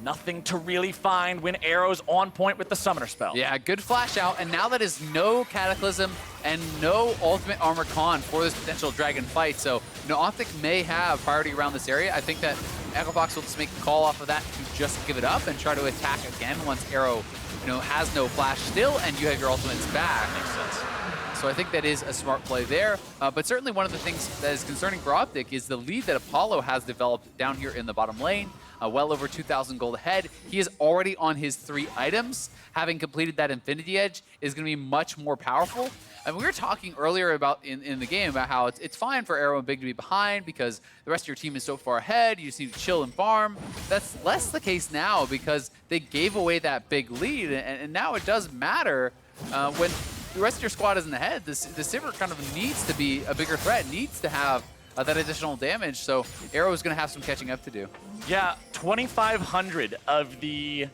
nothing to really find when Arrow's on point with the Summoner spell. Yeah, good flash out, and now that is no Cataclysm and no Ultimate Armor Con for this potential Dragon fight. So, OpTic may have priority around this area. I think that Echo Fox will just make the call off of that to just give it up and try to attack again once Arrow, has no flash still and you have your ultimates back. Makes sense. So I think that is a smart play there. But certainly one of the things that is concerning for OpTic is the lead that Apollo has developed down here in the bottom lane. Well over 2,000 gold ahead. He is already on his 3 items. Having completed that Infinity Edge is going to be much more powerful. And we were talking earlier about in the game about how it's fine for Arrow and Big to be behind because the rest of your team is so far ahead. You just need to chill and farm. That's less the case now because they gave away that big lead. And now it does matter when the rest of your squad isn't ahead. The Sivir kind of needs to be a bigger threat, needs to have that additional damage. So Arrow is going to have some catching up to do. Yeah, 2,500 of the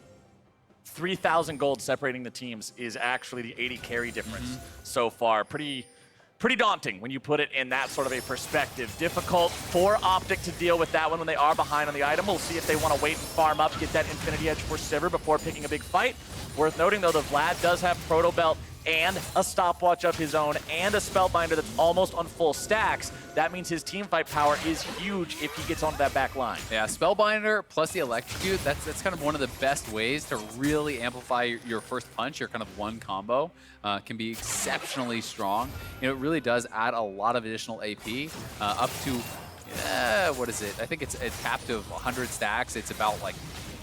3,000 gold separating the teams is actually the 80 carry difference so far. Pretty daunting when you put it in that sort of a perspective. Difficult for OpTic to deal with that one when they are behind on the item. We'll see if they want to wait and farm up, get that Infinity Edge for Sivir before picking a big fight. Worth noting, though, that Vlad does have Proto Belt and a stopwatch of his own and a Spellbinder that's almost on full stacks. That means his teamfight power is huge if he gets onto that back line. Yeah, Spellbinder plus the Electrocute, that's kind of one of the best ways to really amplify your first punch, your kind of one combo. Can be exceptionally strong. It really does add a lot of additional AP, up to, what is it? I think it's capped to 100 stacks. It's about like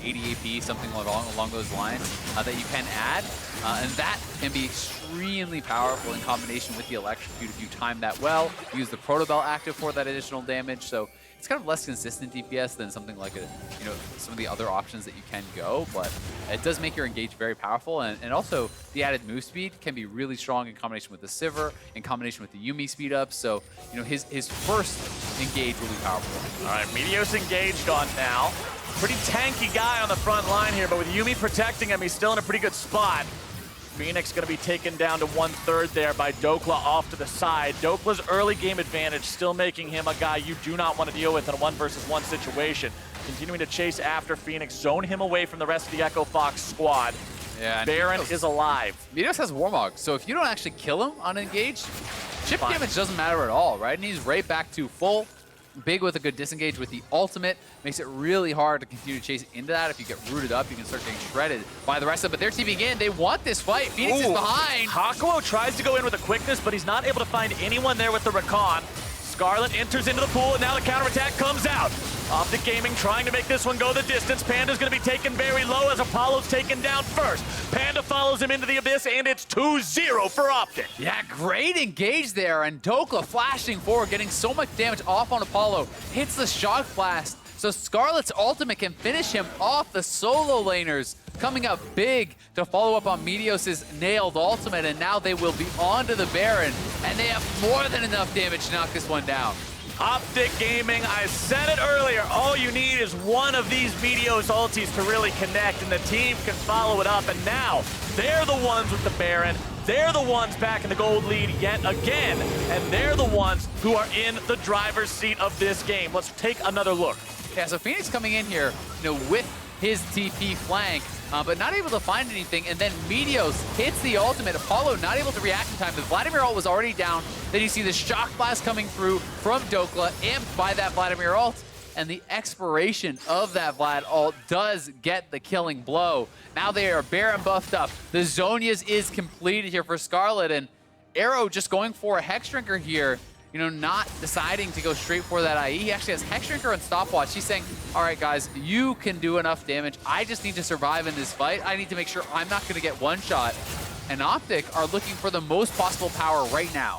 80 AP, something along those lines that you can add. And that can be extremely powerful in combination with the Electrocute if you time that well. Use the Proto Belt active for that additional damage. So it's kind of less consistent DPS than something like some of the other options that you can go, but it does make your engage very powerful, and also the added move speed can be really strong in combination with the Sivir, in combination with the Yuumi speed up. So his first engage will be powerful. All right, Meteos engaged on now. Pretty tanky guy on the front line here, but with Yuumi protecting him, he's still in a pretty good spot. Fenix going to be taken down to 1/3 there by Dhokla off to the side. Dokla's early game advantage still making him a guy you do not want to deal with in a 1-versus-1 situation. Continuing to chase after Fenix, zone him away from the rest of the Echo Fox squad. Yeah, Baron is alive. Meteos has Warmog, so if you don't actually kill him on engage, chip damage doesn't matter at all, right? And he's right back to full. Big with a good disengage with the ultimate. Makes it really hard to continue to chase into that. If you get rooted up, you can start getting shredded by the rest of it. But they're TPing in. They want this fight. Phoenix is behind. Hakuho tries to go in with a quickness, but he's not able to find anyone there with the Rakan. Scarlet enters into the pool, and now the counterattack comes out. OpTic Gaming trying to make this one go the distance. Panda's going to be taken very low as Apollo's taken down first. Panda follows him into the abyss, and it's 2-0 for OpTic. Yeah, great engage there, and Dhokla flashing forward, getting so much damage off on Apollo. Hits the Shock Blast, so Scarlet's ultimate can finish him off. The solo laners coming up big to follow up on Meteos' nailed ultimate, and now they will be on to the Baron, and they have more than enough damage to knock this one down. OpTic Gaming, I said it earlier, all you need is one of these Meteos ultis to really connect, and the team can follow it up, and now they're the ones with the Baron. They're the ones back in the gold lead yet again, and they're the ones who are in the driver's seat of this game. Let's take another look. Yeah, so Fenix coming in here, with his TP flank, but not able to find anything, and then Meteos hits the ultimate. Apollo not able to react in time. The Vladimir ult was already down. Then you see the Shock Blast coming through from Dhokla, amped by that Vladimir ult, and the expiration of that Vlad ult does get the killing blow. Now they are Baron buffed up. The Zhonya's is completed here for Scarlet, and Arrow just going for a Hex Drinker here, not deciding to go straight for that IE. He actually has Hex Drinker and Stopwatch. He's saying, all right, guys, you can do enough damage. I just need to survive in this fight. I need to make sure I'm not going to get one shot. And OpTic are looking for the most possible power right now.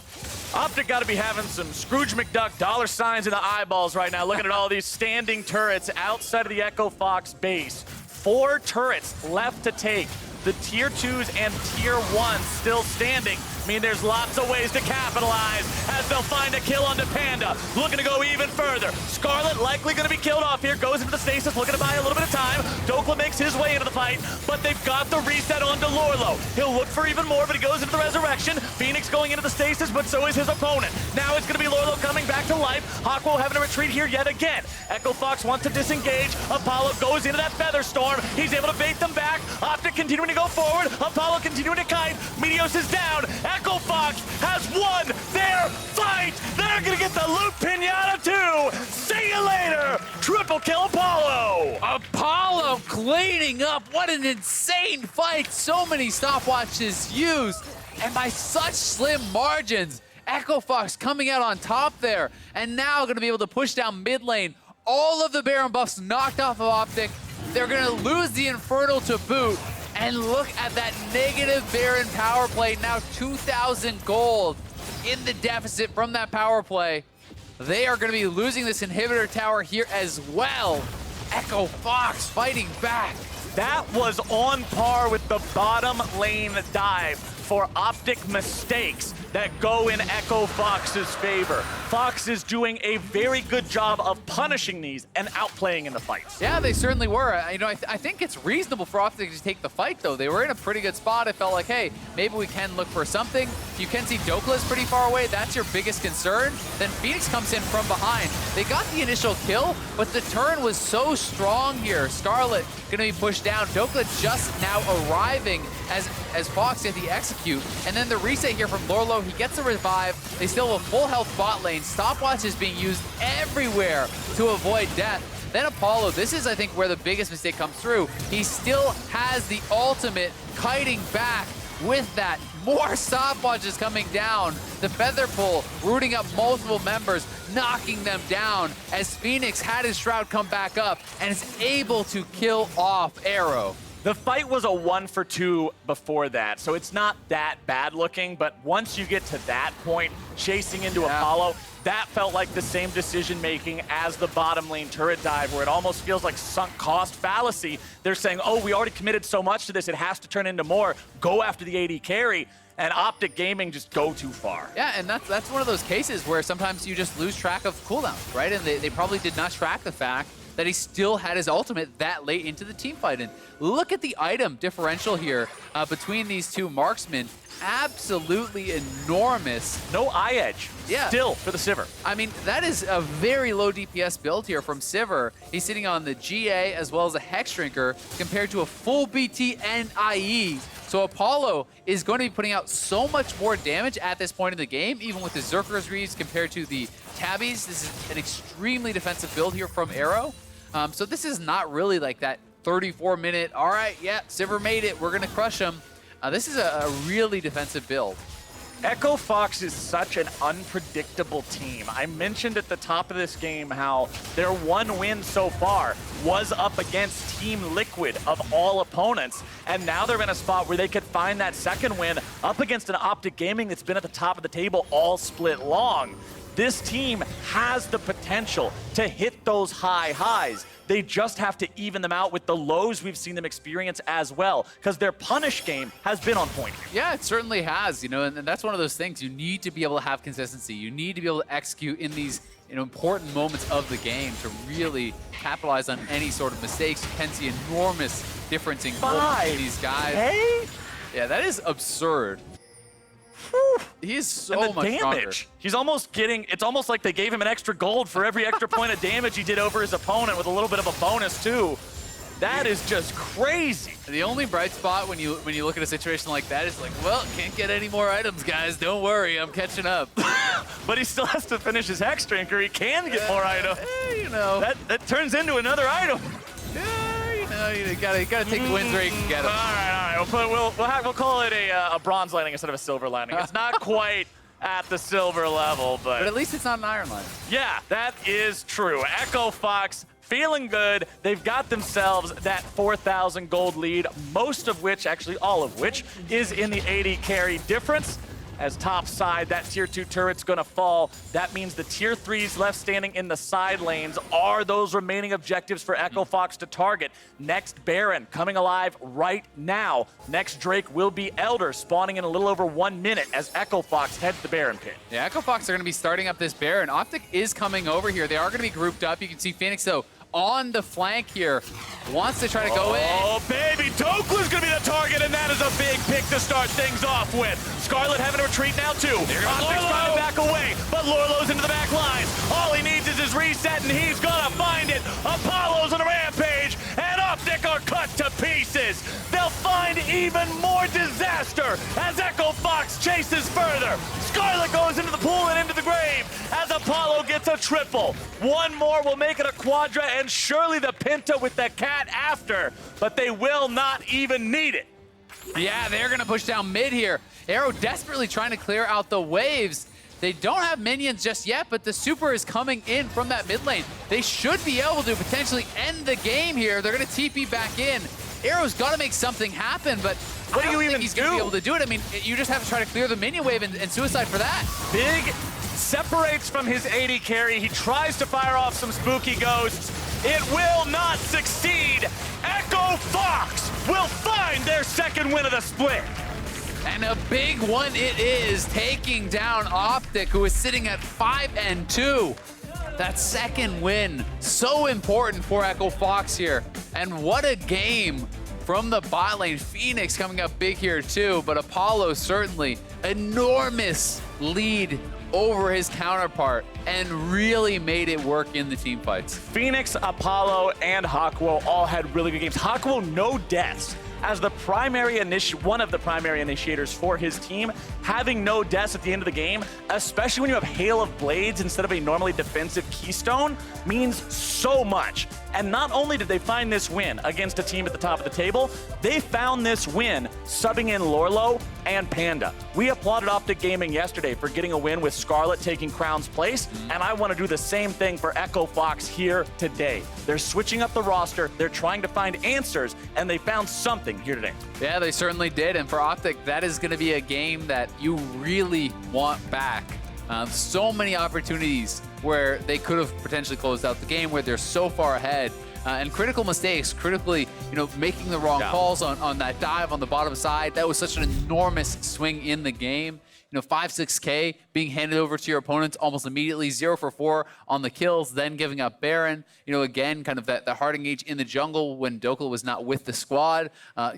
OpTic got to be having some Scrooge McDuck dollar signs in the eyeballs right now, looking at all these standing turrets outside of the Echo Fox base. 4 turrets left to take. The tier 2s and tier 1s still standing. I mean, there's lots of ways to capitalize as they'll find a kill onto Panda. Looking to go even further. Scarlet likely going to be killed off here. Goes into the stasis, looking to buy a little bit of time. Dhokla makes his way into the fight, but they've got the reset onto Lourlo. He'll look for even more, but he goes into the resurrection. Fenix going into the stasis, but so is his opponent. Now it's going to be Lourlo coming back to life. Hakuho having to retreat here yet again. Echo Fox wants to disengage. Apollo goes into that Feather Storm. He's able to bait them back. OpTic continuing to go forward. Apollo continuing to kite. Meteos is down. Echo Fox has won their fight. They're going to get the loot pinata too. See you later. Triple kill Apollo. Apollo cleaning up. What an insane fight. So many stopwatches used, and by such slim margins. Echo Fox coming out on top there, and now going to be able to push down mid lane. All of the Baron buffs knocked off of OpTic. They're going to lose the Infernal to boot. And look at that negative Baron power play. Now 2,000 gold in the deficit from that power play. They are going to be losing this inhibitor tower here as well. Echo Fox fighting back. That was on par with the bottom lane dive for OpTic mistakes that go in Echo Fox's favor. Fox is doing a very good job of punishing these and outplaying in the fights. Yeah, they certainly were. I think it's reasonable for OpTic to take the fight, though. They were in a pretty good spot. It felt like, hey, maybe we can look for something. You can see Dhokla is pretty far away. That's your biggest concern. Then Fenix comes in from behind. They got the initial kill, but the turn was so strong here. Scarlet going to be pushed down. Dhokla just now arriving as Fox get the execute. And then the reset here from Lourlo. He gets a revive. They still have a full health bot lane. Stopwatch is being used everywhere to avoid death. Then Apollo, this is, I think, where the biggest mistake comes through. He still has the ultimate kiting back with that. More stopwatches coming down. The Feather Pull rooting up multiple members, knocking them down as Fenix had his Shroud come back up and is able to kill off Arrow. The fight was a 1-for-2 before that, so it's not that bad looking, but once you get to that point, chasing into Apollo, that felt like the same decision making as the bottom lane turret dive, where it almost feels like sunk cost fallacy. They're saying, oh, we already committed so much to this, it has to turn into more. Go after the AD carry. And OpTic Gaming just go too far. Yeah, and that's one of those cases where sometimes you just lose track of cooldowns, right? And they probably did not track the fact that he still had his ultimate that late into the team fight. And look at the item differential here between these two marksmen. Absolutely enormous. No eye edge. Yeah. Still for the Sivir. I mean, that is a very low DPS build here from Sivir. He's sitting on the GA as well as a Hex Drinker compared to a full BT and IE. So Apollo is going to be putting out so much more damage at this point in the game, even with the Zerker's Reads compared to the Tabbies. This is an extremely defensive build here from Arrow. So this is not really like that 34-minute, all right, yeah, Sivir made it, we're going to crush him. This is a really defensive build. Echo Fox is such an unpredictable team. I mentioned at the top of this game how their one win so far was up against Team Liquid of all opponents, and now they're in a spot where they could find that second win up against an OpTic Gaming that's been at the top of the table all split long. This team has the potential to hit those high highs. They just have to even them out with the lows we've seen them experience as well, because their punish game has been on point. Yeah, it certainly has, you know, and that's one of those things. You need to be able to have consistency. You need to be able to execute in these important moments of the game to really capitalize on any sort of mistakes. You can see enormous difference in goals between these guys. Hey? Yeah, that is absurd. He is so much damage. stronger. He's almost getting, it's almost like they gave him an extra gold for every extra point of damage he did over his opponent with a little bit of a bonus too. That is just crazy. The only bright spot when you look at a situation like that is like, well, can't get any more items, guys. Don't worry, I'm catching up. But he still has to finish his Hex Drink or he can get more items. You know. That turns into another item. You gotta take the wins where you can get them. All right. We'll call it a bronze landing instead of a silver landing. It's not quite at the silver level, but at least it's not an iron landing. Yeah, that is true. Echo Fox feeling good. They've got themselves that 4,000 gold lead, most of which, actually all of which, is in the 80 carry difference. As top side, that tier 2 turret's gonna fall. That means the tier 3s left standing in the side lanes are those remaining objectives for Echo Fox to target. Next Baron coming alive right now. Next Drake will be Elder, spawning in a little over 1 minute as Echo Fox heads the Baron pit. Yeah, Echo Fox are gonna be starting up this Baron. OpTic is coming over here. They are gonna be grouped up. You can see Fenix, though, on the flank here. Wants to try to go in. Oh, baby, Dhokla's gonna be the target, and that is a big pick to start things off with. Scarlet having to retreat now, too. OpTic's trying to back away, but Lourlo's into the back lines. All he needs is his reset, and he's gonna find it. Apollo's on a rampage, and OpTic are cut to pieces. They'll find even more disaster as Echo Fox chases further. Scarlet goes into the pool and into the grave as Apollo gets a triple. One more will make it a quadra, and surely the Penta with the cat after, but they will not even need it. Yeah, they're gonna push down mid here. Arrow desperately trying to clear out the waves. They don't have minions just yet, but the super is coming in from that mid lane. They should be able to potentially end the game here. They're gonna TP back in. Arrow's gotta make something happen, but what do you even he's gonna be able to do it. I mean, you just have to try to clear the minion wave and suicide for that. Big separates from his 80 carry. He tries to fire off some spooky ghosts. It will not succeed. Echo Fox will find their second win of the split. And a big one it is, taking down OpTic, who is sitting at 5-2. That second win, so important for Echo Fox here. And what a game from the bot lane. Fenix coming up big here too, but Apollo certainly enormous lead over his counterpart and really made it work in the team fights. Fenix, Apollo, and Hakuho all had really good games. Hakuho, no deaths. As the primary one of the primary initiators for his team, having no deaths at the end of the game, especially when you have Hail of Blades instead of a normally defensive Keystone, means so much. And not only did they find this win against a team at the top of the table, they found this win subbing in Lourlo and Panda. We applauded OpTic Gaming yesterday for getting a win with Scarlet taking Crown's place, and I want to do the same thing for Echo Fox here today. They're switching up the roster, they're trying to find answers, and they found something here today. Yeah, they certainly did, and for OpTic, that is going to be a game that you really want back. So many opportunities where they could have potentially closed out the game, where they're so far ahead. And critical mistakes, critically, making the wrong calls on that dive on the bottom side. That was such an enormous swing in the game. 5-6K being handed over to your opponents almost immediately, 0 for 4 on the kills, then giving up Baron. Again, kind of the hard engage in the jungle when Dhokla was not with the squad,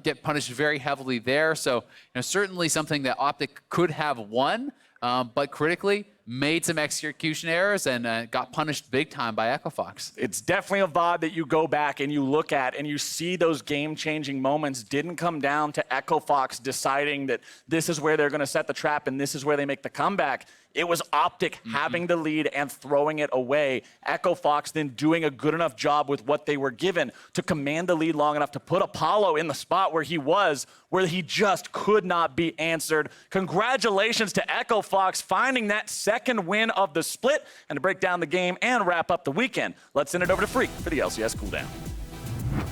get punished very heavily there. So, certainly something that OpTic could have won, but critically, made some execution errors and got punished big time by Echo Fox. It's definitely a VOD that you go back and you look at and you see those game-changing moments didn't come down to Echo Fox deciding that this is where they're going to set the trap and this is where they make the comeback. It was OpTic having the lead and throwing it away. Echo Fox then doing a good enough job with what they were given to command the lead long enough to put Apollo in the spot where he was, where he just could not be answered. Congratulations to Echo Fox finding that second win of the split. And to break down the game and wrap up the weekend, let's send it over to Freak for the LCS cooldown.